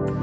Hey,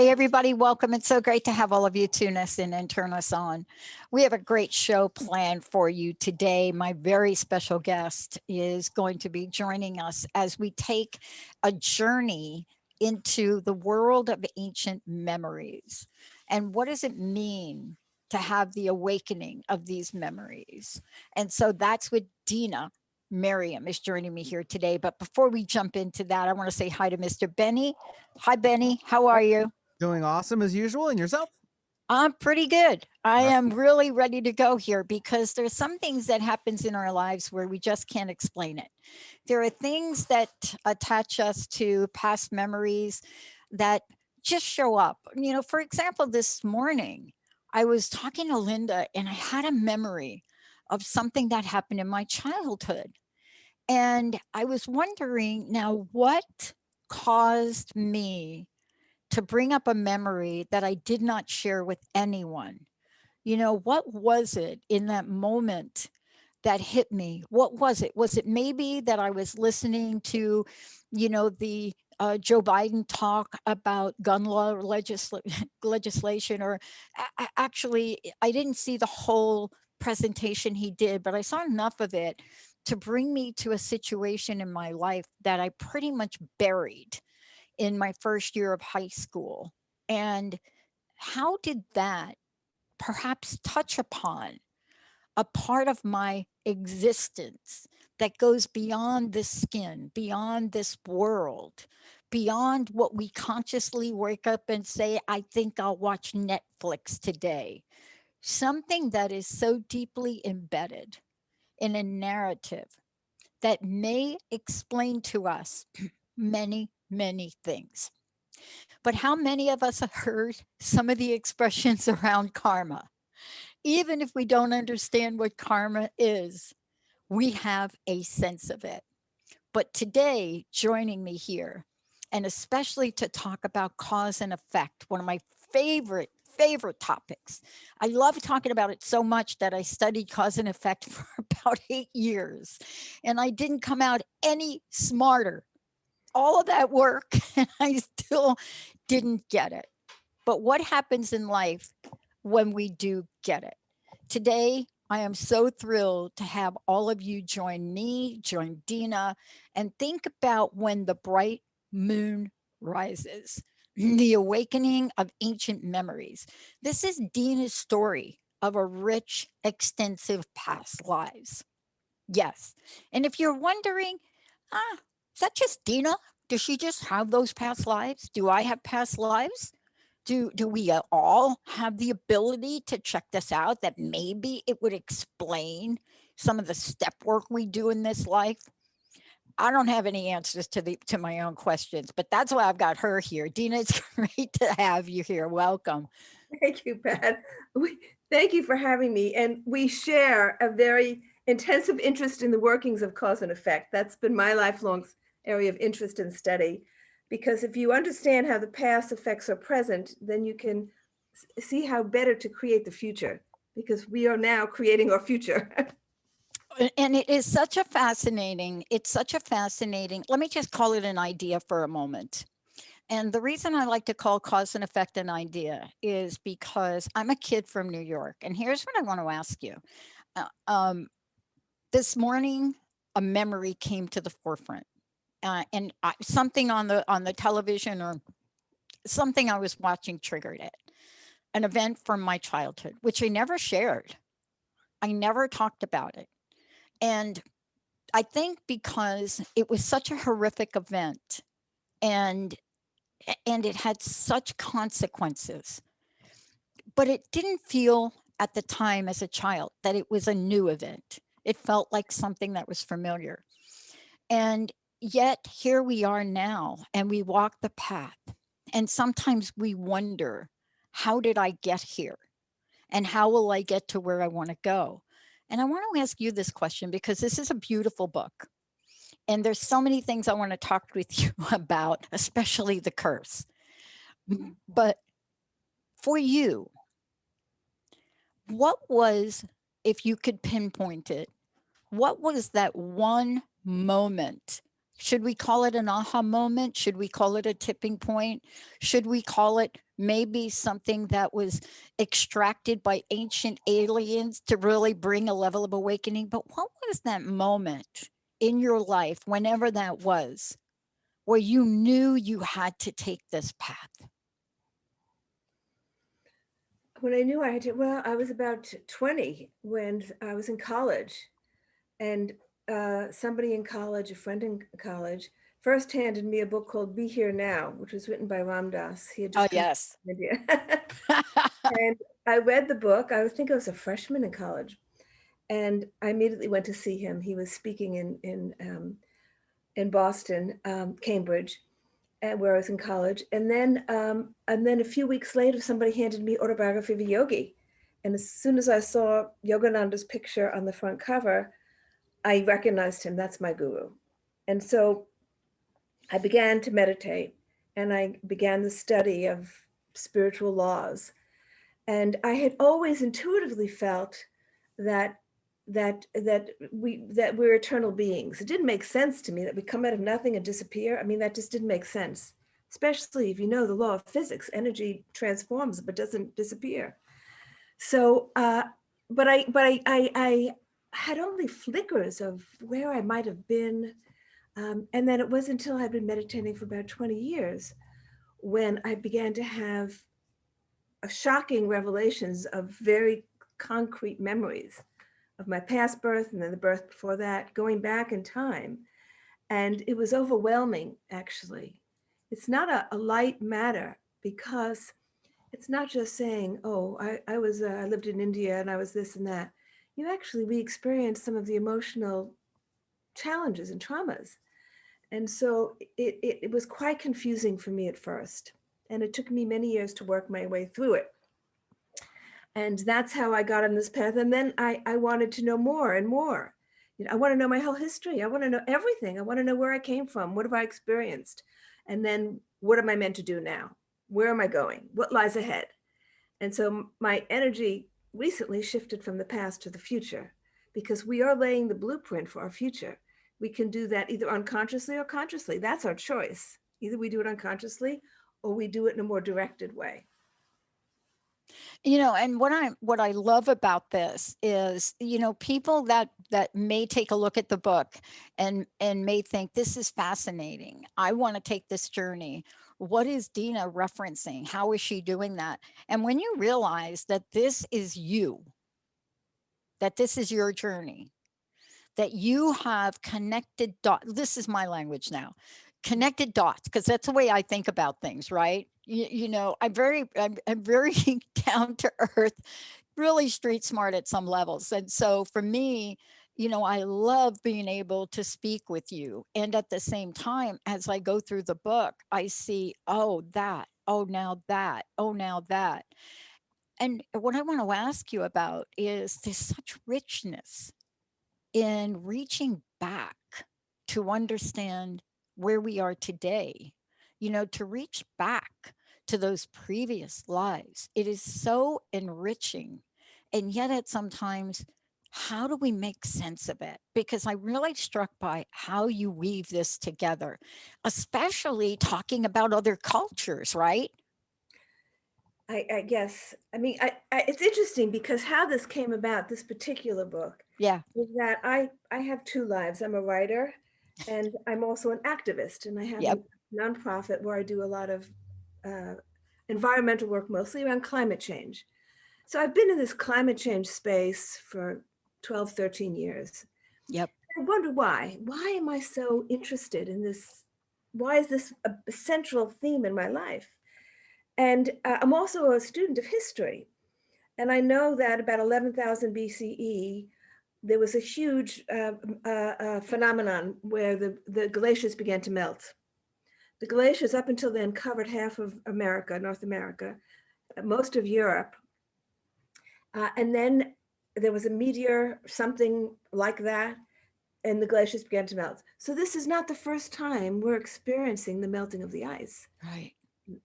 everybody, welcome. It's so great to have all of you tune us in and turn us on. We have a great show planned for you today. My very special guest is going to be joining us as we take a journey into the world of ancient memories. And what does it mean to have the awakening of these memories? And so that's what Dena Merriam is joining me here today. But before we jump into that, I want to say hi to Mr. Benny. Hi, Benny. How are you? Doing awesome as usual. And yourself? I'm pretty good. I am really ready to go here because there's some things that happens in our lives where we just can't explain it. There are things that attach us to past memories that just show up. You know, for example, this morning I was talking to Linda and I had a memory of something that happened in my childhood. And I was wondering now what caused me to bring up a memory that I did not share with anyone. You know, what was it in that moment that hit me? What was it? Was it maybe that I was listening to, you know, the Joe Biden talk about gun law legislation, or actually, I didn't see the whole presentation he did, but I saw enough of it to bring me to a situation in my life that I pretty much buried in my first year of high school. And how did that perhaps touch upon a part of my existence that goes beyond this skin, beyond this world, beyond what we consciously wake up and say, I think I'll watch Netflix today? Something that is so deeply embedded in a narrative that may explain to us many, many things. But how many of us have heard some of the expressions around karma? Even if we don't understand what karma is, we have a sense of it. But today, joining me here, and especially to talk about cause and effect, one of my favorite topics. I love talking about it so much that I studied cause and effect for about 8 years, and I didn't come out any smarter. All of that work, and I still didn't get it. But what happens in life when we do get it? Today, I am so thrilled to have all of you join me, join Dena, and think about when the bright moon rises, the awakening of ancient memories. This is Dena's story of a rich, extensive past lives. Yes. And if you're wondering, is that just Dena? Does she just have those past lives? Do I have past lives? Do we all have the ability to check this out, that maybe it would explain some of the step work we do in this life? I don't have any answers to my own questions, but that's why I've got her here. Dena, it's great to have you here. Welcome. Thank you, Pat. Thank you for having me. And we share a very intensive interest in the workings of cause and effect. That's been my lifelong area of interest and study. Because if you understand how the past effects are present, then you can see how better to create the future, because we are now creating our future. And it's such a fascinating, let me just call it an idea for a moment. And the reason I like to call cause and effect an idea is because I'm a kid from New York. And here's what I want to ask you. This morning, a memory came to the forefront. Something on the television or something I was watching triggered it. An event from my childhood, which I never shared. I never talked about it. And I think because it was such a horrific event and it had such consequences, but it didn't feel at the time as a child that it was a new event. It felt like something that was familiar. And yet here we are now, and we walk the path. And sometimes we wonder, how did I get here? And how will I get to where I want to go? And I want to ask you this question because this is a beautiful book. And there's so many things I want to talk with you about, especially the curse. But for you, What was, if you could pinpoint it, what was that one moment? Should we call it an aha moment? Should we call it a tipping point? Should we call it maybe something that was extracted by ancient aliens to really bring a level of awakening? But what was that moment in your life, whenever that was, where you knew you had to take this path? When I knew I had to, well, I was about 20 when I was in college, and somebody in college, a friend in college, first handed me a book called Be Here Now, which was written by Ram Dass. He had Oh, just come yes. to India. And I read the book. I think I was a freshman in college, and I immediately went to see him. He was speaking in Boston, Cambridge, where I was in college. And then a few weeks later, somebody handed me Autobiography of a Yogi. And as soon as I saw Yogananda's picture on the front cover, I recognized him. That's my guru. And so I began to meditate, and I began the study of spiritual laws. And I had always intuitively felt that we're eternal beings. It didn't make sense to me that we come out of nothing and disappear. I mean, that just didn't make sense, especially if you know the law of physics. Energy transforms but doesn't disappear. So, I had only flickers of where I might have been, and then it wasn't until I'd been meditating for about 20 years when I began to have shocking revelations of very concrete memories of my past birth and then the birth before that, going back in time. And it was overwhelming, actually. It's not a light matter, because it's not just saying, oh, I lived in India and I was this and that. We experienced some of the emotional challenges and traumas. And so it was quite confusing for me at first. And it took me many years to work my way through it. And that's how I got on this path. And then I wanted to know more and more. I want to know my whole history. I want to know everything. I want to know where I came from. What have I experienced? And then what am I meant to do now? Where am I going? What lies ahead? And so my energy recently shifted from the past to the future, because we are laying the blueprint for our future. We can do that either unconsciously or consciously. That's our choice. Either we do it unconsciously or we do it in a more directed way. And what I love about this is, people that may take a look at the book and may think this is fascinating. I want to take this journey. What is Dena referencing? How is she doing that? And when you realize that this is you, that this is your journey, that you have connected dots. This is my language now. Connected dots, because that's the way I think about things, right? I'm very down to earth, really street smart at some levels. And so for me, I love being able to speak with you. And at the same time, as I go through the book, I see, oh, that, oh, now that, oh, now that. And what I want to ask you about is there's such richness in reaching back to understand where we are today, to reach back to those previous lives. It is so enriching. And yet, at sometimes, how do we make sense of it? Because I'm really struck by how you weave this together, especially talking about other cultures, right? I guess. I mean, it's interesting because how this came about, this particular book, Yeah. is that I have two lives. I'm a writer, and I'm also an activist, and I have Yep. a nonprofit where I do a lot of environmental work, mostly around climate change. So I've been in this climate change space for 12, 13 years. Yep. I wonder why. Why am I so interested in this? Why is this a central theme in my life? And I'm also a student of history. And I know that about 11,000 BCE, there was a huge phenomenon where the glaciers began to melt. The glaciers up until then covered half of America, North America, most of Europe. And then there was a meteor, something like that, and the glaciers began to melt. So this is not the first time we're experiencing the melting of the ice. Right.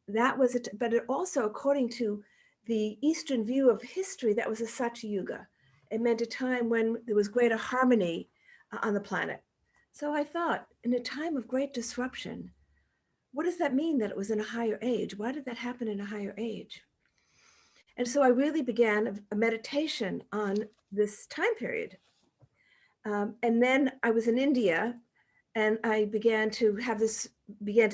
That was it. But it also, according to the Eastern view of history, that was a Satya Yuga. It meant a time when there was greater harmony on the planet. So I thought, in a time of great disruption, what does that mean that it was in a higher age? Why did that happen in a higher age? And so I really began a meditation on this time period. And then I was in India, and I began to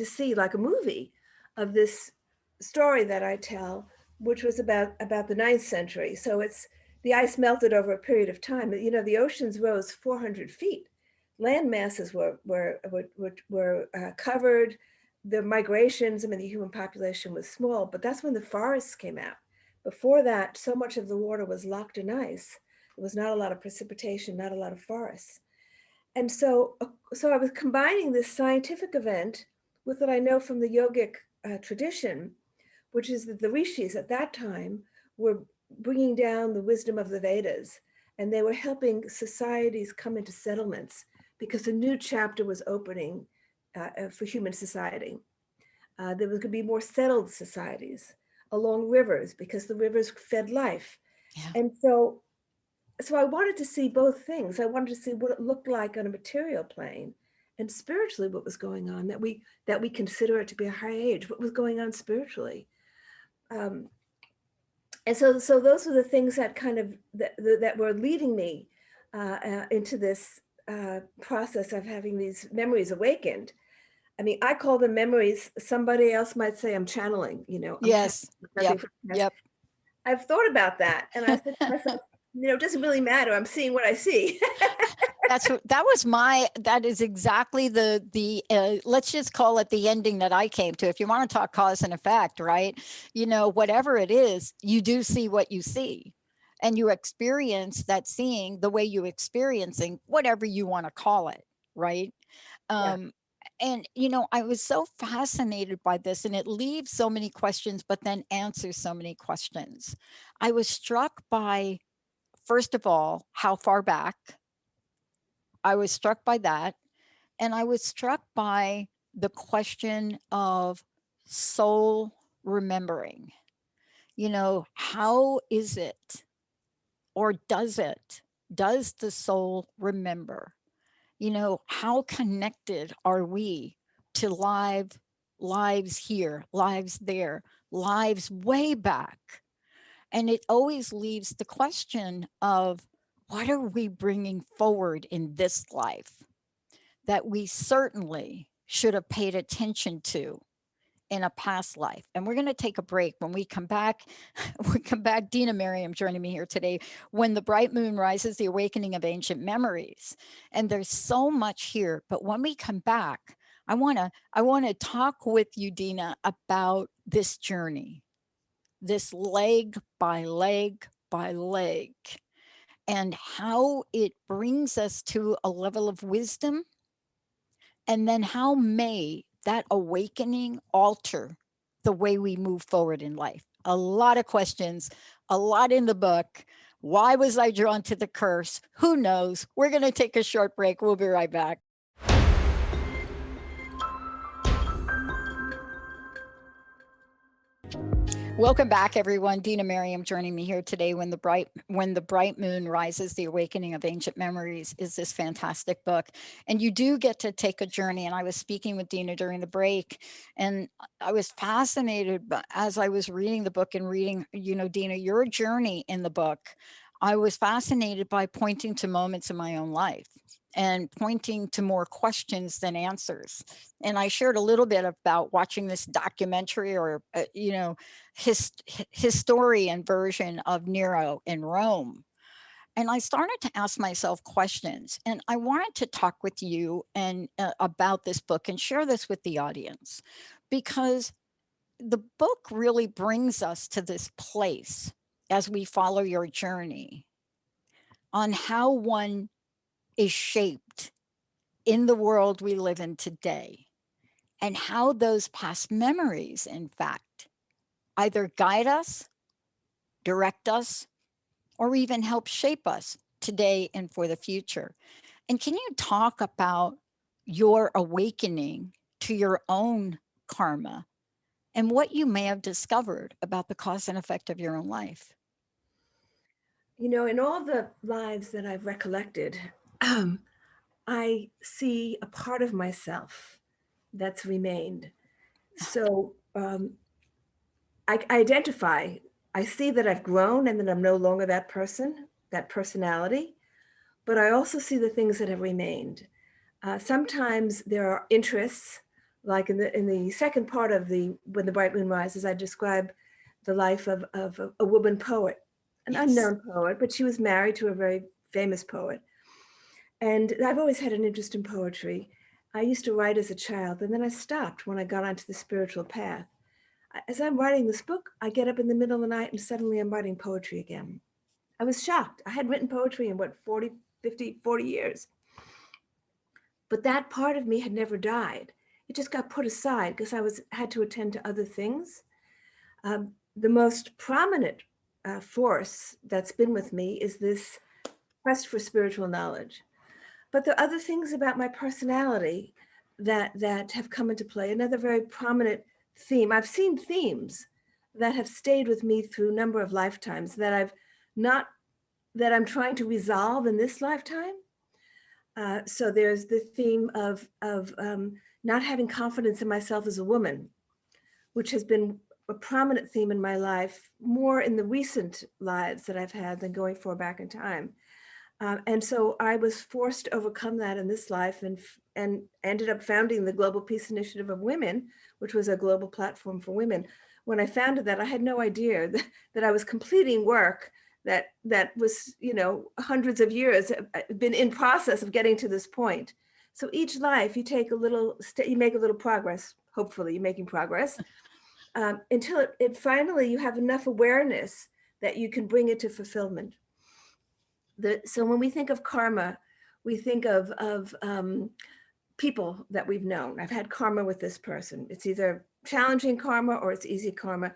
see like a movie of this story that I tell, which was about the 9th century. So it's the ice melted over a period of time. You know, the oceans rose 400 feet. Land masses were covered. The migrations, I mean, the human population was small, but that's when the forests came out. Before that, so much of the water was locked in ice. There was not a lot of precipitation, not a lot of forests. And so I was combining this scientific event with what I know from the yogic tradition, which is that the rishis at that time were bringing down the wisdom of the Vedas, and they were helping societies come into settlements because a new chapter was opening for human society. There was going to be more settled societies along rivers because the rivers fed life. Yeah. And so I wanted to see both things. I wanted to see what it looked like on a material plane, and spiritually what was going on, that we consider it to be a high age, what was going on spiritually. And so those were the things that kind of that were leading me into this process of having these memories awakened. I mean, I call them memories. Somebody else might say I'm channeling, you know. Yes. Yep. I've thought about that, and I said to myself, you know, it doesn't really matter. I'm seeing what I see. That is exactly the let's just call it the ending that I came to. If you want to talk cause and effect, right? You know, whatever it is, you do see what you see, and you experience that seeing the way you experiencing whatever you want to call it, right? Yeah. And, you know, I was so fascinated by this, and it leaves so many questions, but then answers so many questions. I was struck by, first of all, how far back. I was struck by that. And I was struck by the question of soul remembering. You know, how is it, or does the soul remember? You know, how connected are we to lives here, lives there, lives way back? And it always leaves the question of, what are we bringing forward in this life that we certainly should have paid attention to in a past life? And we're going to take a break. When we come back, Dena Merriam joining me here today. When the Bright Moon Rises, the Awakening of Ancient Memories. And there's so much here. But when we come back, I want to talk with you, Dena, about this journey, this leg by leg by leg, and how it brings us to a level of wisdom. And then how may that awakening alter the way we move forward in life? A lot of questions, a lot in the book. Why was I drawn to the curse? Who knows? We're going to take a short break. We'll be right back. Welcome back, everyone. Dena Merriam joining me here today. When the Bright Moon Rises, the Awakening of Ancient Memories is this fantastic book. And you do get to take a journey. And I was speaking with Dena during the break, and I was fascinated as I was reading the book and reading, you know, Dena, your journey in the book. I was fascinated by pointing to moments in my own life and pointing to more questions than answers. And I shared a little bit about watching this documentary, or, you know, historian version of Nero in Rome. And I started to ask myself questions, and I wanted to talk with you and about this book and share this with the audience, because the book really brings us to this place as we follow your journey on how one is shaped in the world we live in today, and how those past memories, in fact, either guide us, direct us, or even help shape us today and for the future. And can you talk about your awakening to your own karma and what you may have discovered about the cause and effect of your own life. You know, in all the lives that I've recollected, I see a part of myself that's remained. So I identify, I see that I've grown and that I'm no longer that person, that personality, but I also see the things that have remained. Sometimes there are interests, like in the second part of When the Bright Moon Rises, I describe the life of a woman poet, an unknown poet, but she was married to a very famous poet. And I've always had an interest in poetry. I used to write as a child, and then I stopped when I got onto the spiritual path. As I'm writing this book, I get up in the middle of the night and suddenly I'm writing poetry again. I was shocked. I had written poetry in 40 years. But that part of me had never died. It just got put aside because I had to attend to other things. The most prominent force that's been with me is this quest for spiritual knowledge. But there are other things about my personality that have come into play. Another very prominent theme. I've seen themes that have stayed with me through a number of lifetimes that I'm trying to resolve in this lifetime. So there's the theme of not having confidence in myself as a woman, which has been a prominent theme in my life, more in the recent lives that I've had than going far back in time. And so I was forced to overcome that in this life and ended up founding the Global Peace Initiative of Women, which was a global platform for women. When I founded that, I had no idea that I was completing work that was, hundreds of years, been in process of getting to this point. So each life you take you make a little progress. Hopefully you're making progress until it finally, you have enough awareness that you can bring it to fulfillment. So when we think of karma, we think of people that we've known. I've had karma with this person. It's either challenging karma or it's easy karma.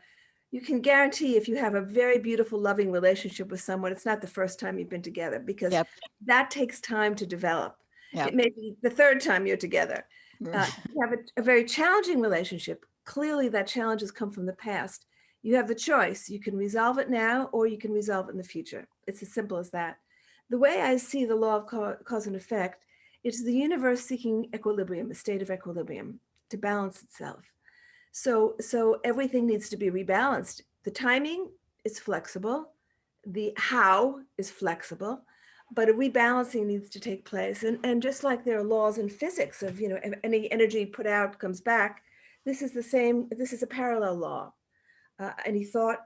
You can guarantee if you have a very beautiful, loving relationship with someone, it's not the first time you've been together because that takes time to develop. It may be the third time you're together. You have a very challenging relationship. Clearly that challenge has come from the past. You have the choice. You can resolve it now or you can resolve it in the future. It's as simple as that. The way I see the law of cause and effect, it's the universe seeking equilibrium, a state of equilibrium to balance itself. So everything needs to be rebalanced. The timing is flexible. The how is flexible, but a rebalancing needs to take place. And just like there are laws in physics of, any energy put out comes back, this is the same. This is a parallel law. Any thought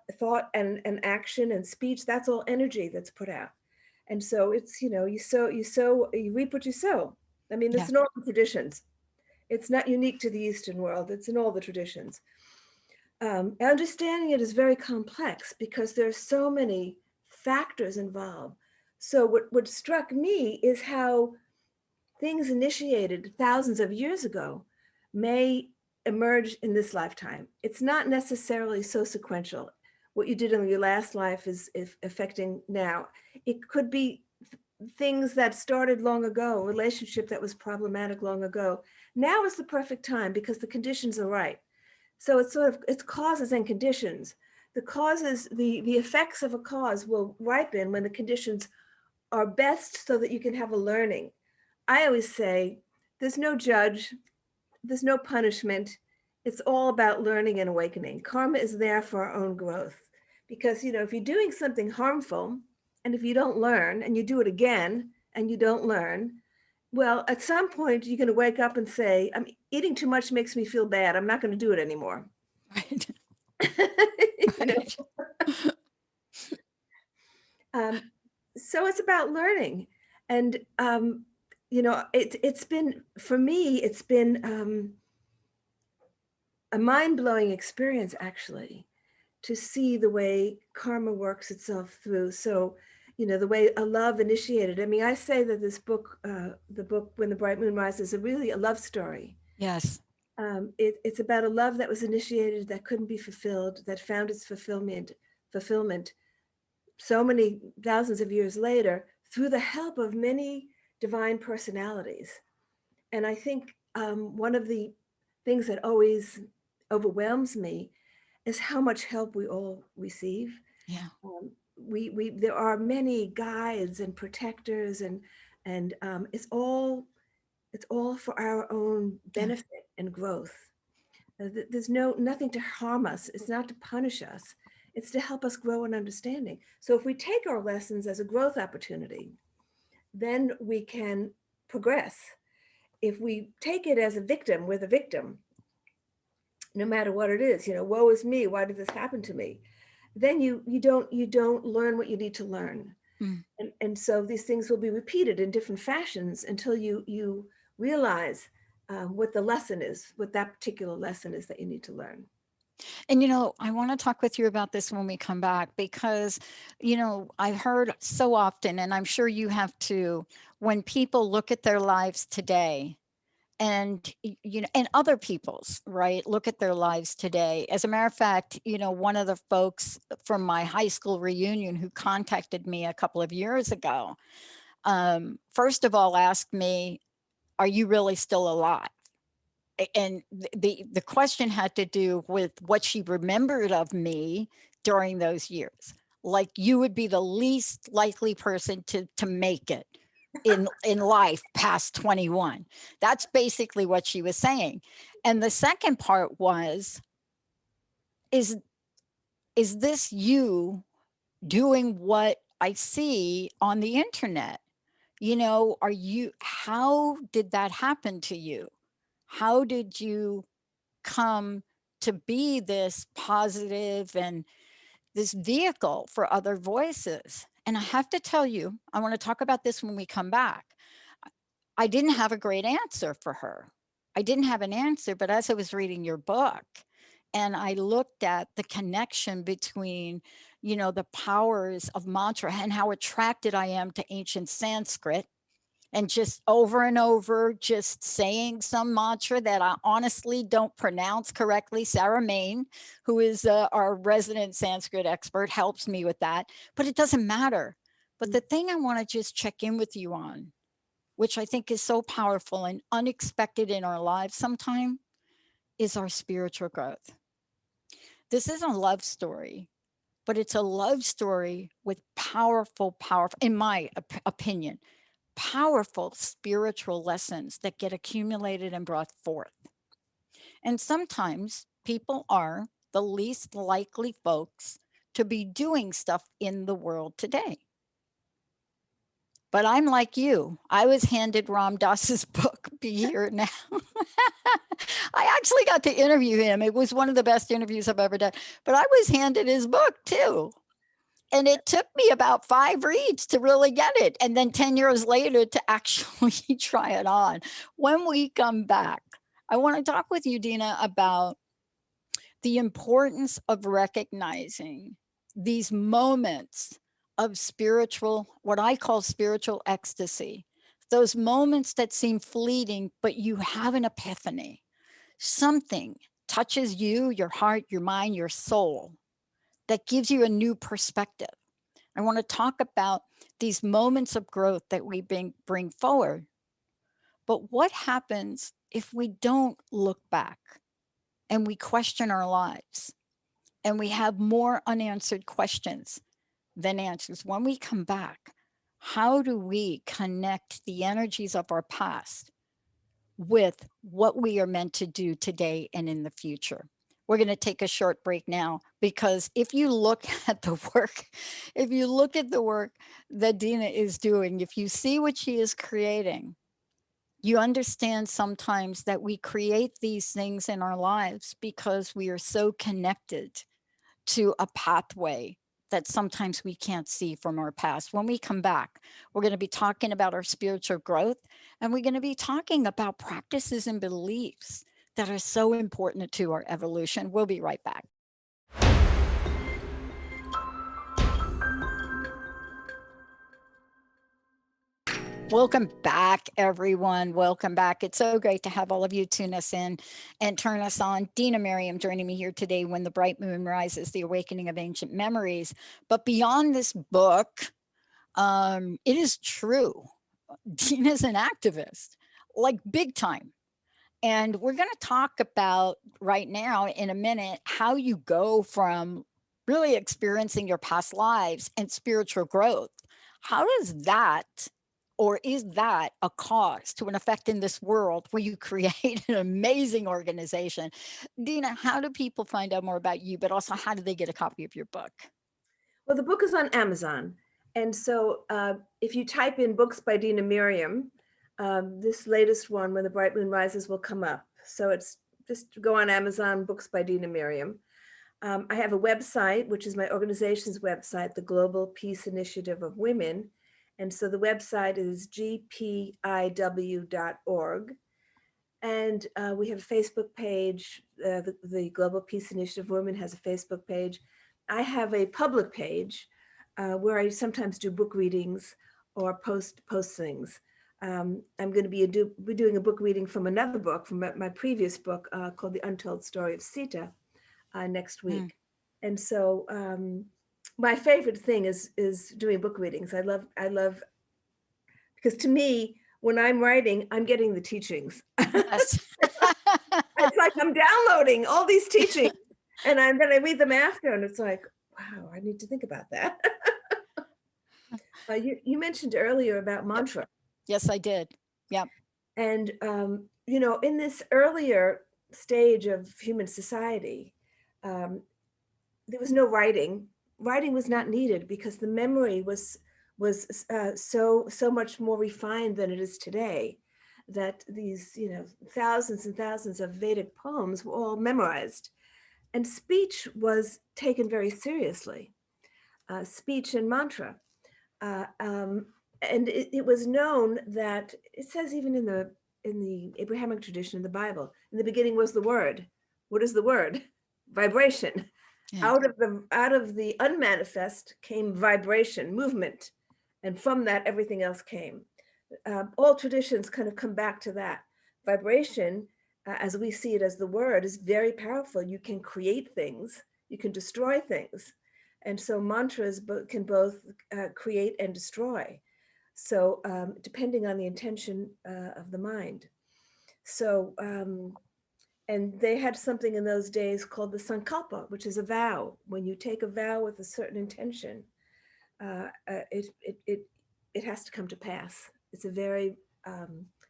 and action and speech, that's all energy that's put out. And so it's, you reap what you sow. I mean, it's in all the traditions. It's not unique to the Eastern world. It's in all the traditions. Understanding it is very complex because there's so many factors involved. So what struck me is how things initiated thousands of years ago may emerge in this lifetime. It's not necessarily so sequential. What you did in your last life is affecting now. It could be things that started long ago, a relationship that was problematic long ago. Now is the perfect time because the conditions are right. So it's causes and conditions. The causes, the effects of a cause will ripen when the conditions are best so that you can have a learning. I always say there's no judge, there's no punishment. It's all about learning and awakening. Karma is there for our own growth because, if you're doing something harmful and if you don't learn and you do it again and you don't learn, well, at some point you're going to wake up and say, I'm eating too much makes me feel bad. I'm not going to do it anymore. Right. So it's about learning. And, it's been, for me, it's been a mind-blowing experience, actually, to see the way karma works itself through. So, the way a love initiated. I mean, I say that this book, the book When the Bright Moon Rises, is really a love story. Yes. It's about a love that was initiated that couldn't be fulfilled, that found its fulfillment so many thousands of years later through the help of many divine personalities. And I think one of the things that always overwhelms me is how much help we all receive. Yeah. There are many guides and protectors, and it's all for our own Yeah. benefit and growth. There's nothing to harm us. It's not to punish us. It's to help us grow in understanding. So if we take our lessons as a growth opportunity, then we can progress. If we take it as a victim, we're the victim, no matter what it is, woe is me, why did this happen to me? Then you don't learn what you need to learn. Mm. And so these things will be repeated in different fashions until you realize what the lesson is, what that particular lesson is that you need to learn. And, I want to talk with you about this when we come back, because, I've heard so often, and I'm sure you have too, when people look at their lives today and, and other people's, right, look at their lives today. As a matter of fact, one of the folks from my high school reunion who contacted me a couple of years ago, first of all, asked me, are you really still alive? And the question had to do with what she remembered of me during those years. Like, you would be the least likely person to make it in life past 21. That's basically what she was saying. And the second part was, is this you doing what I see on the internet? How did that happen to you? How did you come to be this positive and this vehicle for other voices? And I have to tell you, I want to talk about this when we come back. I didn't have a great answer for her. I didn't have an answer, but as I was reading your book and I looked at the connection between, the powers of mantra and how attracted I am to ancient Sanskrit, and just over and over, just saying some mantra that I honestly don't pronounce correctly. Sarah Main, who is our resident Sanskrit expert, helps me with that, but it doesn't matter. But the thing I want to just check in with you on, which I think is so powerful and unexpected in our lives sometimes, is our spiritual growth. This is a love story, but it's a love story with powerful, in my opinion, powerful spiritual lessons that get accumulated and brought forth. And sometimes people are the least likely folks to be doing stuff in the world today. But I'm like you. I was handed Ram Dass's book, Be Here Now. I actually got to interview him. It was one of the best interviews I've ever done. But I was handed his book too. And it took me about 5 reads to really get it. And then 10 years later to actually try it on. When we come back, I want to talk with you, Dena, about the importance of recognizing these moments of spiritual, what I call spiritual ecstasy, those moments that seem fleeting, but you have an epiphany. Something touches you, your heart, your mind, your soul, that gives you a new perspective. I want to talk about these moments of growth that we bring forward. But what happens if we don't look back and we question our lives and we have more unanswered questions than answers? When we come back, how do we connect the energies of our past with what we are meant to do today and in the future? We're going to take a short break now, because if you look at the work, that Dena is doing, if you see what she is creating, you understand sometimes that we create these things in our lives because we are so connected to a pathway that sometimes we can't see from our past. When we come back, we're going to be talking about our spiritual growth, and we're going to be talking about practices and beliefs that are so important to our evolution. We'll be right back. Welcome back, everyone. Welcome back. It's so great to have all of you tune us in and turn us on. Dena Merriam joining me here today, When the Bright Moon Rises, The Awakening of Ancient Memories. But beyond this book, it is true. Dena's an activist, like big time. And we're going to talk about right now in a minute how you go from really experiencing your past lives and spiritual growth. How does that, or is that a cause to an effect in this world where you create an amazing organization? Dena, how do people find out more about you, but also how do they get a copy of your book? Well, the book is on Amazon. And so if you type in books by Dena Merriam, this latest one, When the Bright Moon Rises, will come up. So it's just go on Amazon, books by Dena Merriam. I have a website, which is my organization's website, the Global Peace Initiative of Women. And so the website is gpiw.org. And we have a Facebook page. The Global Peace Initiative of Women has a Facebook page. I have a public page where I sometimes do book readings or post things. I'm going to be doing a book reading from another book, from my previous book called The Untold Story of Sita next week. And so my favorite thing is doing book readings. I love, because to me, when I'm writing, I'm getting the teachings. Yes. It's like I'm downloading all these teachings, and then I read them after, and it's like, wow, I need to think about that. You mentioned earlier about mantra. Yes, I did. Yeah. And in this earlier stage of human society, there was no writing. Writing was not needed because the memory was so much more refined than it is today, that these thousands and thousands of Vedic poems were all memorized, and speech was taken very seriously. Speech and mantra, and it was known that, it says even in the Abrahamic tradition, in the Bible, in the beginning was the word. What is the word? Vibration. Yeah. Out of the unmanifest came vibration, movement, and from that everything else came. All traditions kind of come back to that. Vibration, as we see it as the word, is very powerful. You can create things, you can destroy things, and so mantras can both create and destroy. So depending on the intention of the mind. So. And they had something in those days called the sankalpa, which is a vow. When you take a vow with a certain intention, it has to come to pass. It's a very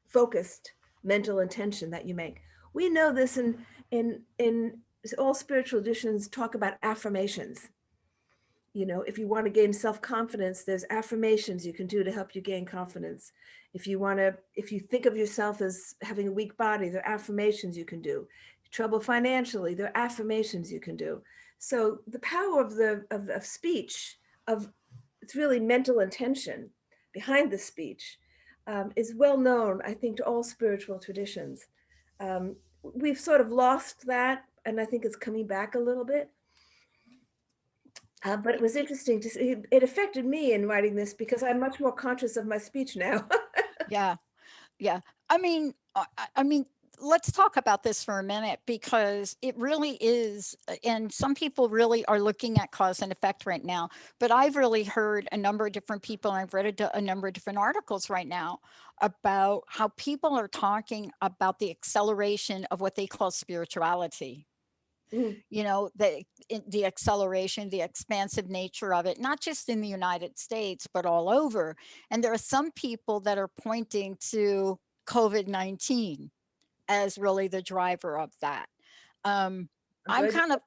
focused mental intention that you make. We know this in all spiritual traditions talk about affirmations. If you want to gain self-confidence, there's affirmations you can do to help you gain confidence. If you think of yourself as having a weak body, there are affirmations you can do. Trouble financially, there are affirmations you can do. So the power of speech, it's really mental intention behind the speech, is well known, I think, to all spiritual traditions. We've sort of lost that, and I think it's coming back a little bit. But it was interesting to see. It affected me in writing this because I'm much more conscious of my speech now. Yeah. I mean, let's talk about this for a minute, because it really is, and some people really are looking at cause and effect right now, but I've really heard a number of different people, and I've read a number of different articles right now about how people are talking about the acceleration of what they call spirituality. The acceleration, the expansive nature of it, not just in the United States, but all over. And there are some people that are pointing to COVID-19 as really the driver of that. I'm kind of,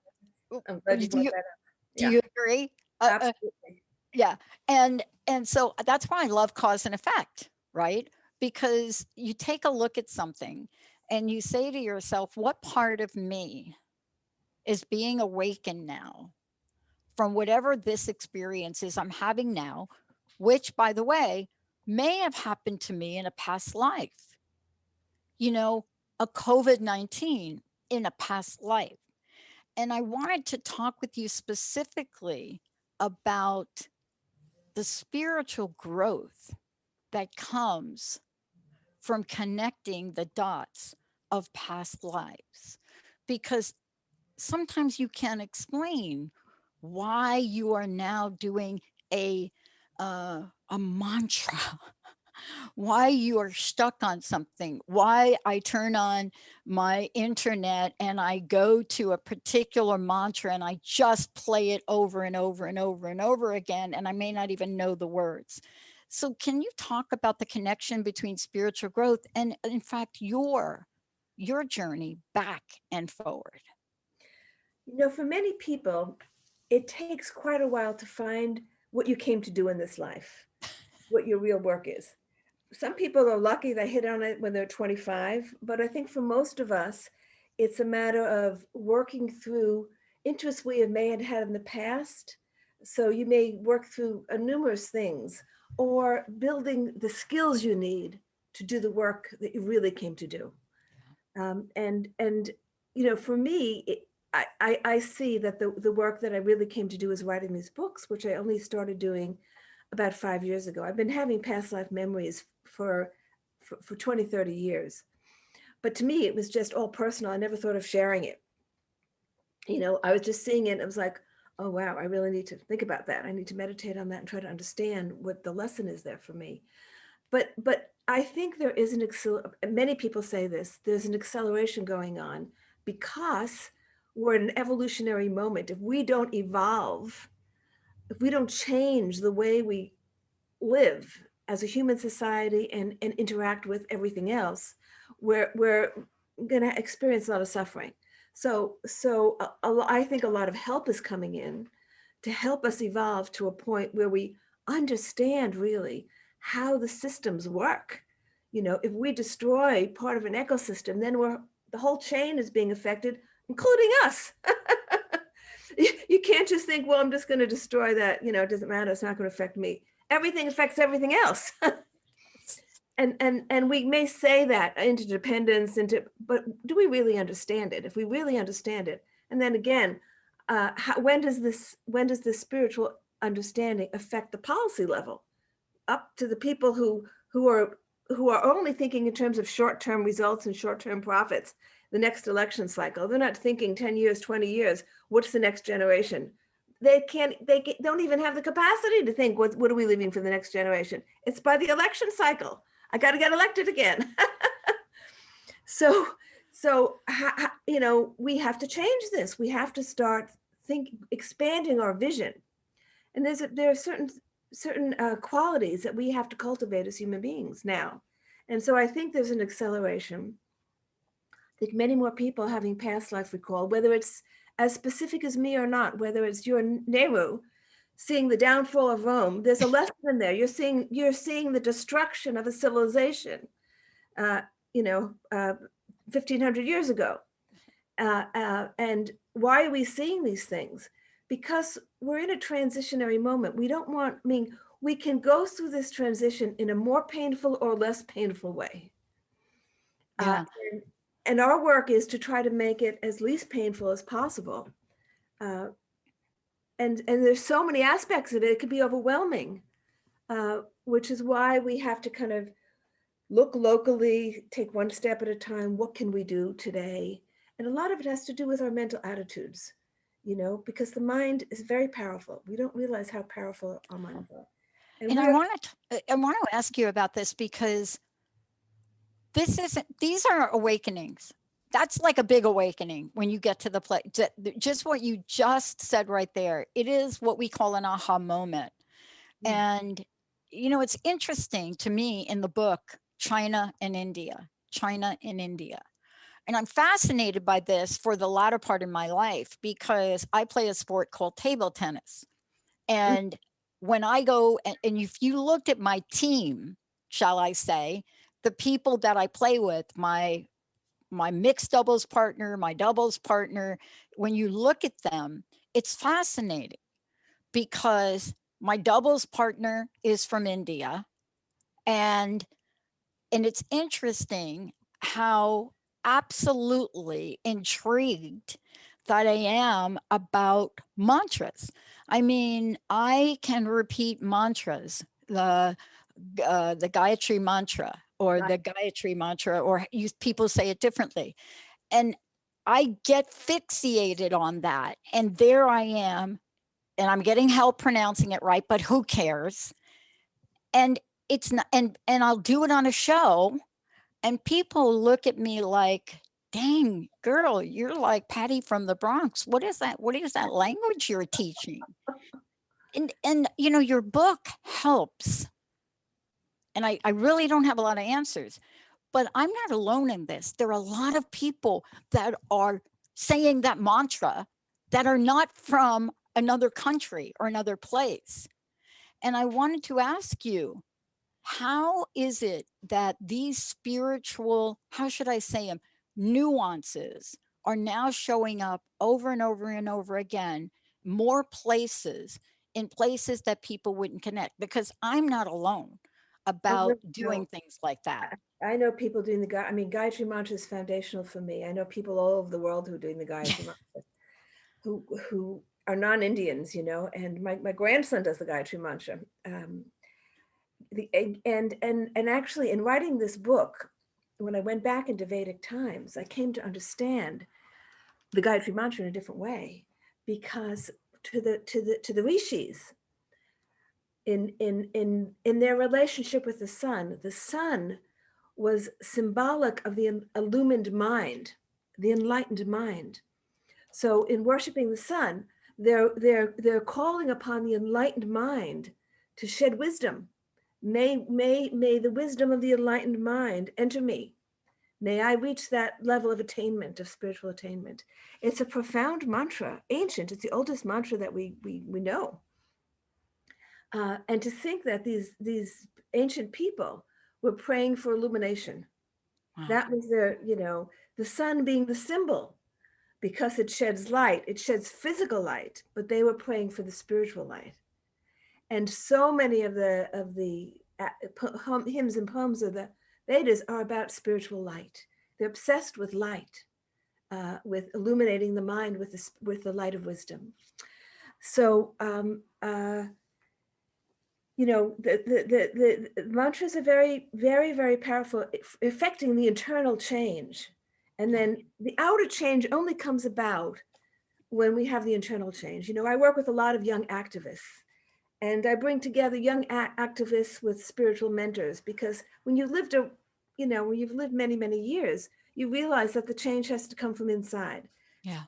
I'm glad you brought that up. do you agree? Absolutely. Yeah. And so that's why I love cause and effect, right? Because you take a look at something and you say to yourself, what part of me is being awakened now from whatever this experience is I'm having now, which, by the way, may have happened to me in a past life, a COVID-19 in a past life. And I wanted to talk with you specifically about the spiritual growth that comes from connecting the dots of past lives, because sometimes you can't explain why you are now doing a mantra why you are stuck on something, why I turn on my internet and I go to a particular mantra and I just play it over and over and over and over again, and I may not even know the words. So can you talk about the connection between spiritual growth and, in fact, your journey back and forward? For many people, it takes quite a while to find what you came to do in this life, what your real work is. Some people are lucky they hit on it when they're 25, but I think for most of us, it's a matter of working through interests we may have had in the past. So you may work through numerous things, or building the skills you need to do the work that you really came to do. For me, I see that the work that I really came to do is writing these books, which I only started doing about 5 years ago. I've been having past life memories for 20, 30 years. But to me, it was just all personal. I never thought of sharing it. I was just seeing it. And I was like, oh, wow, I really need to think about that. I need to meditate on that and try to understand what the lesson is there for me. But I think there is many people say this, there's an acceleration going on because we're in an evolutionary moment. If we don't evolve, if we don't change the way we live as a human society and interact with everything else, we're going to experience a lot of suffering. So I think a lot of help is coming in to help us evolve to a point where we understand really how the systems work. If we destroy part of an ecosystem, then the whole chain is being affected, including us. You can't just think, well, I'm just going to destroy that. It doesn't matter. It's not going to affect me. Everything affects everything else. And we may say that interdependence, but do we really understand it? If we really understand it, and then again, when does this spiritual understanding affect the policy level, up to the people who are only thinking in terms of short-term results and short-term profits? The next election cycle, they're not thinking 10 years, 20 years. What's the next generation? They don't even have the capacity to think, what are we leaving for the next generation? It's by the election cycle. I got to get elected again. So we have to change this. We have to start expanding our vision. And there are certain qualities that we have to cultivate as human beings now. And so I think there's an acceleration. I think many more people having past life recall, whether it's as specific as me or not, whether it's your Nehru seeing the downfall of Rome, there's a lesson in there. You're seeing the destruction of a civilization, 1,500 years ago. And why are we seeing these things? Because we're in a transitionary moment. We can go through this transition in a more painful or less painful way. Yeah. And our work is to try to make it as least painful as possible. And there's so many aspects of it, it could be overwhelming, which is why we have to kind of look locally, take one step at a time. What can we do today? And a lot of it has to do with our mental attitudes, because the mind is very powerful. We don't realize how powerful our minds are. And I want to ask you about this, because these are awakenings. That's like a big awakening when you get to the place. Just what you just said right there. It is what we call an aha moment. And, it's interesting to me in the book, China and India. And I'm fascinated by this for the latter part of my life, because I play a sport called table tennis. And when I go, and if you looked at my team, shall I say, the people that I play with, my mixed doubles partner, my doubles partner, when you look at them, it's fascinating, because my doubles partner is from India. And it's interesting how absolutely intrigued that I am about mantras. I mean, I can repeat mantras, the Gayatri mantra, or the Gayatri mantra, or people say it differently. And I get fixated on that. And there I am, and I'm getting help pronouncing it right, but who cares? And it's not, and I'll do it on a show, and people look at me like, dang girl, you're like Patty from the Bronx. What is that? What is that language you're teaching? And you know, your book helps. And I really don't have a lot of answers, but I'm not alone in this. There are a lot of people that are saying that mantra that are not from another country or another place. And I wanted to ask you, how is it that these spiritual, how should I say them, nuances are now showing up over and over and over again, more places, in places that people wouldn't connect? Because I'm not alone Oh, about no, doing no. things like that. I know people doing I mean, Gayatri Mantra is foundational for me. I know people all over the world who are doing the Gayatri Mantra, who are non-Indians, you know, and my grandson does the Gayatri Mantra. And actually, in writing this book, when I went back into Vedic times, I came to understand the Gayatri Mantra in a different way, because to the rishis, in their relationship with the sun was symbolic of the illumined mind, the enlightened mind. So in worshiping the sun, they're calling upon the enlightened mind to shed wisdom. May the wisdom of the enlightened mind enter me. May I reach that level of attainment, of spiritual attainment. It's a profound mantra, ancient. It's the oldest mantra that we know. And to think that these ancient people were praying for illumination. Wow. That was their, you know, the sun being the symbol, because it sheds light, it sheds physical light, but they were praying for the spiritual light. And so many of the hymns and poems of the Vedas are about spiritual light. They're obsessed with light, with illuminating the mind with the light of wisdom. So, you know, the mantras are very, very, very powerful, affecting the internal change. And then the outer change only comes about when we have the internal change. You know, I work with a lot of young activists, and I bring together young activists with spiritual mentors, because when you've lived when you've lived many, many years, you realize that the change has to come from inside. Yeah.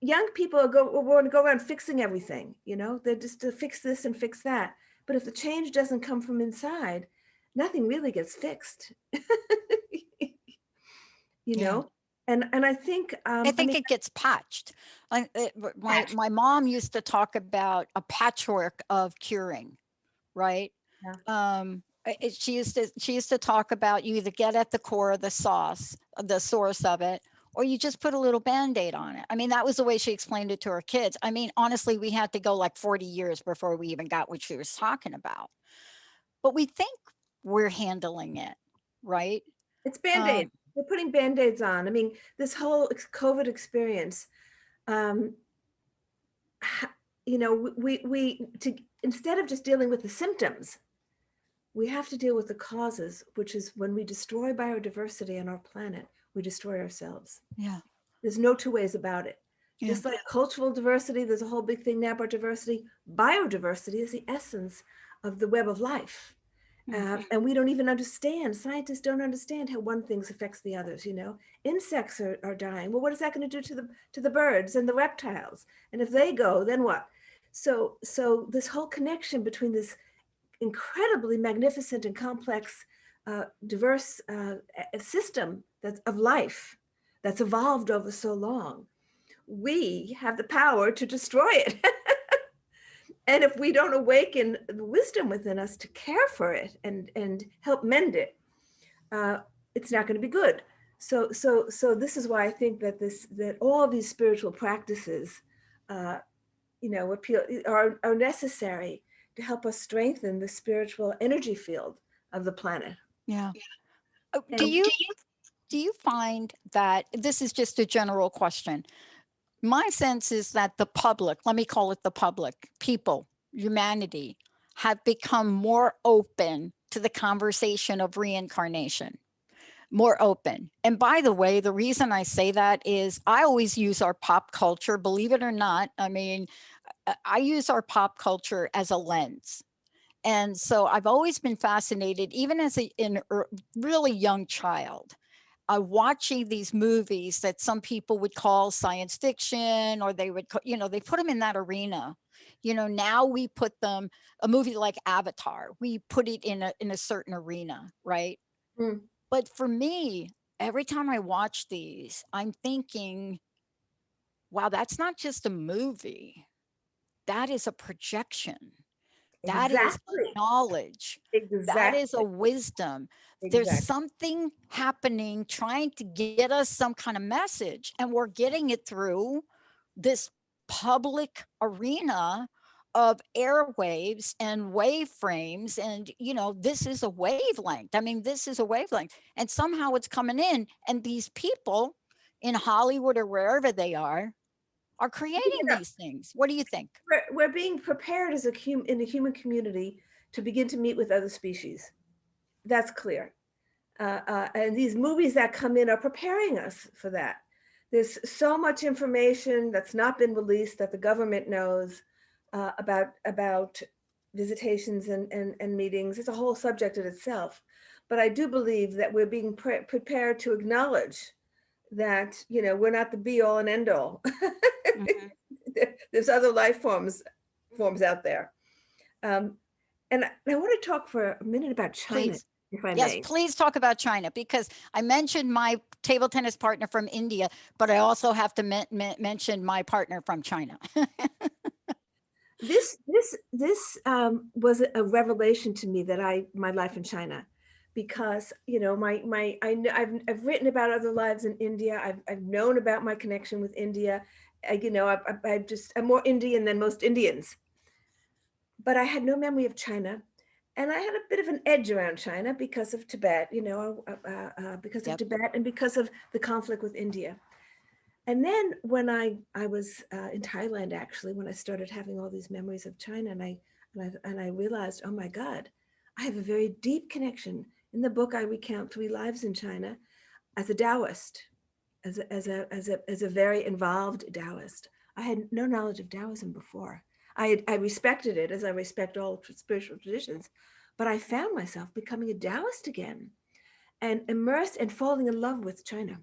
Young people want to go around fixing everything, you know, they're just to fix this and fix that. But if the change doesn't come from inside, nothing really gets fixed. You know, and I think I think it gets patched. My mom used to talk about a patchwork of curing, right? Yeah. She used to talk about, you either get at the core of the source of it, or you just put a little Band-Aid on it. I mean, that was the way she explained it to her kids. I mean, honestly, we had to go like 40 years before we even got what she was talking about. But we think we're handling it, right? It's Band-Aid. We're putting Band-Aids on. I mean, this whole COVID experience, you know, instead of just dealing with the symptoms, we have to deal with the causes, which is when we destroy biodiversity on our planet, we destroy ourselves. Yeah. There's no two ways about it. Yeah. Just like cultural diversity, there's a whole big thing now about diversity. Biodiversity is the essence of the web of life. And we don't even understand, scientists don't understand how one thing affects the others, you know. Insects are dying. Well, what is that going to do to the birds and the reptiles? And if they go, then what? So this whole connection between this incredibly magnificent and complex, diverse system that's of life that's evolved over so long, we have the power to destroy it. And if we don't awaken the wisdom within us to care for it and help mend it, it's not going to be good. So this is why I think that all these spiritual practices, you know, are necessary to help us strengthen the spiritual energy field of the planet. Yeah. Do you find that, this is just a general question, my sense is that the public, let me call it the public, people, humanity, have become more open to the conversation of reincarnation, more open. And by the way, the reason I say that is I always use our pop culture, believe it or not. I mean, I use our pop culture as a lens. And so I've always been fascinated, even as really young child, watching these movies that some people would call science fiction, or they would, they put them in that arena. Now we put them, a movie like Avatar, we put it in a certain arena, right? Mm. But for me, every time I watch these, I'm thinking, wow, that's not just a movie. That is a projection. That is Exactly. a knowledge. That is a Exactly. wisdom. There's Exactly. something happening trying to get us some kind of message, and we're getting it through this public arena of airwaves and wave frames. And, this is a wavelength. I mean, this is a wavelength. And somehow it's coming in, and these people in Hollywood or wherever they are creating these things. What do you think? We're being prepared as in the human community to begin to meet with other species. That's clear. And these movies that come in are preparing us for that. There's so much information that's not been released that the government knows about visitations and meetings. It's a whole subject in itself. But I do believe that we're being prepared to acknowledge that, we're not the be all and end all. Mhm. There's other life forms out there. And I want to talk for a minute about China, Please. if I Yes, may. please talk about China, because I mentioned my table tennis partner from India, but I also have to mention my partner from China. This was a revelation to me that my life in China, because I've written about other lives in India. I've known about my connection with India. I'm more Indian than most Indians, but I had no memory of China. And I had a bit of an edge around China because of Tibet, because of Yep. Tibet and because of the conflict with India. And then when I was in Thailand, actually, when I started having all these memories of China, and I realized, oh my God, I have a very deep connection. In the book, I recount 3 lives in China as a Daoist, as a very involved Daoist. I had no knowledge of Taoism before. I respected it as I respect all spiritual traditions, but I found myself becoming a Taoist again, and immersed and falling in love with China,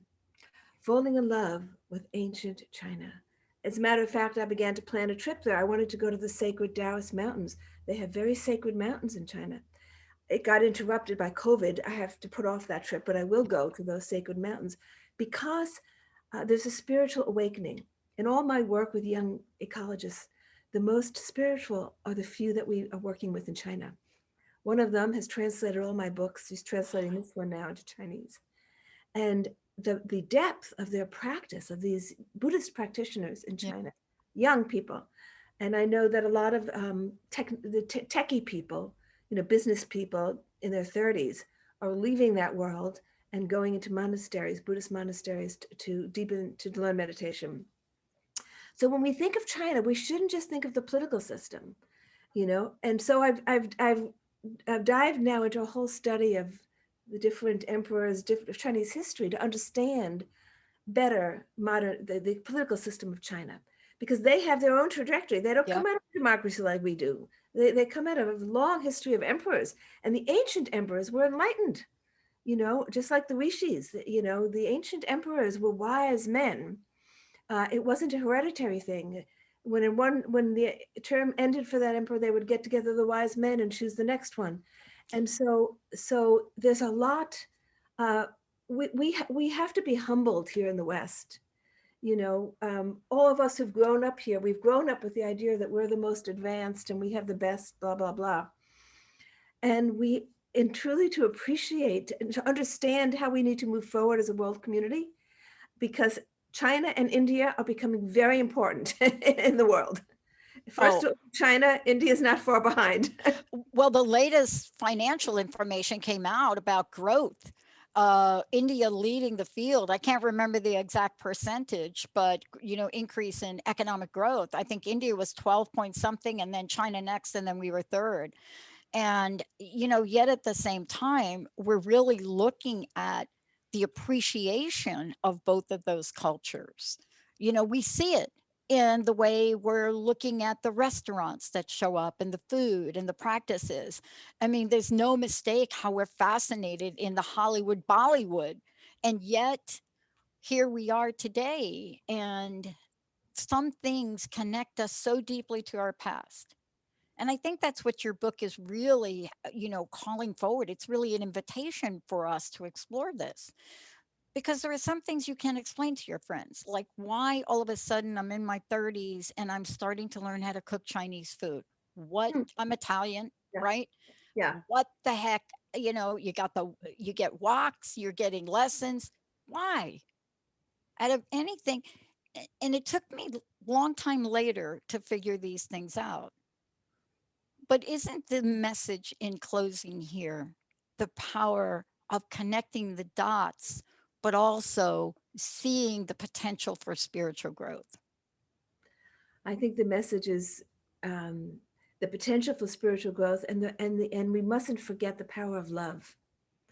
falling in love with ancient China. As a matter of fact, I began to plan a trip there. I wanted to go to the sacred Daoist mountains. They have very sacred mountains in China. It got interrupted by COVID. I have to put off that trip, but I will go to those sacred mountains because there's a spiritual awakening. In all my work with young ecologists, the most spiritual are the few that we are working with in China. One of them has translated all my books. He's translating this one now into Chinese. And the depth of their practice, of these Buddhist practitioners in China, young people. And I know that a lot of techie people, business people in their 30s are leaving that world and going into monasteries, Buddhist monasteries, to deepen, to learn meditation. So when we think of China, we shouldn't just think of the political system, And so I've dived now into a whole study of the different emperors, of Chinese history, to understand better the political system of China, because they have their own trajectory. They don't come out of democracy like we do. They come out of a long history of emperors, and the ancient emperors were enlightened, just like the rishis. The ancient emperors were wise men. It wasn't a hereditary thing. When the term ended for that emperor, they would get together the wise men and choose the next one. And so there's a lot. We have to be humbled here in the West. All of us who've grown up here, we've grown up with the idea that we're the most advanced and we have the best, blah, blah, blah. And truly to appreciate and to understand how we need to move forward as a world community, because China and India are becoming very important in the world. First, China, India is not far behind. Well, the latest financial information came out about growth. India leading the field. I can't remember the exact percentage, but increase in economic growth. I think India was 12 point something, and then China next, and then we were third. And yet at the same time, we're really looking at the appreciation of both of those cultures. We see it in the way we're looking at the restaurants that show up and the food and the practices. I mean, there's no mistake how we're fascinated in the Hollywood Bollywood. And yet here we are today. And some things connect us so deeply to our past. And I think that's what your book is really, calling forward. It's really an invitation for us to explore this, because there are some things you can't explain to your friends, like why all of a sudden I'm in my 30s and I'm starting to learn how to cook Chinese food. What? Hmm. I'm Italian, Yeah. right? Yeah. What the heck? You get walks, you're getting lessons. Why? Out of anything. And it took me a long time later to figure these things out. But isn't the message in closing here the power of connecting the dots, but also seeing the potential for spiritual growth? I think the message is the potential for spiritual growth, and we mustn't forget the power of love.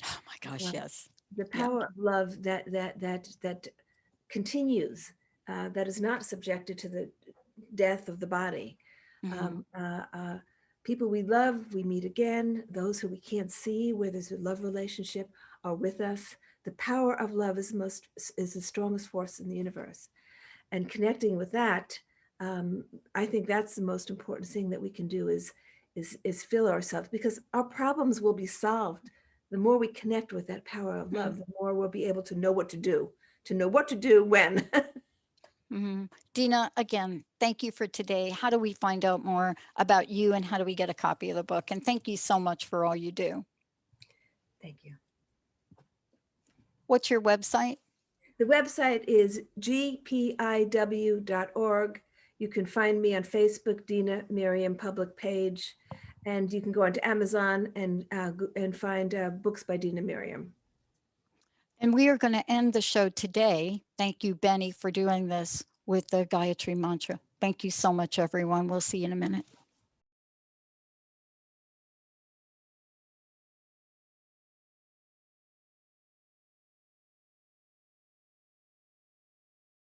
Oh my gosh, yes. The Yeah. power of love that continues, that is not subjected to the death of the body. Mhm. People we love, we meet again. Those who we can't see, where there's a love relationship, are with us. The power of love is the strongest force in the universe, and connecting with that, I think that's the most important thing that we can do is fill ourselves, because our problems will be solved the more we connect with that power of love. The more we'll be able to know what to do when. Dena, again, thank you for today. How do we find out more about you, and how do we get a copy of the book? And thank you so much for all you do. Thank you. What's your website? The website is gpiw.org. You can find me on Facebook, Dena Merriam public page, and you can go onto Amazon and find books by Dena Merriam. And we are going to end the show today. Thank you, Benny, for doing this with the Gayatri mantra. Thank you so much, everyone. We'll see you in a minute.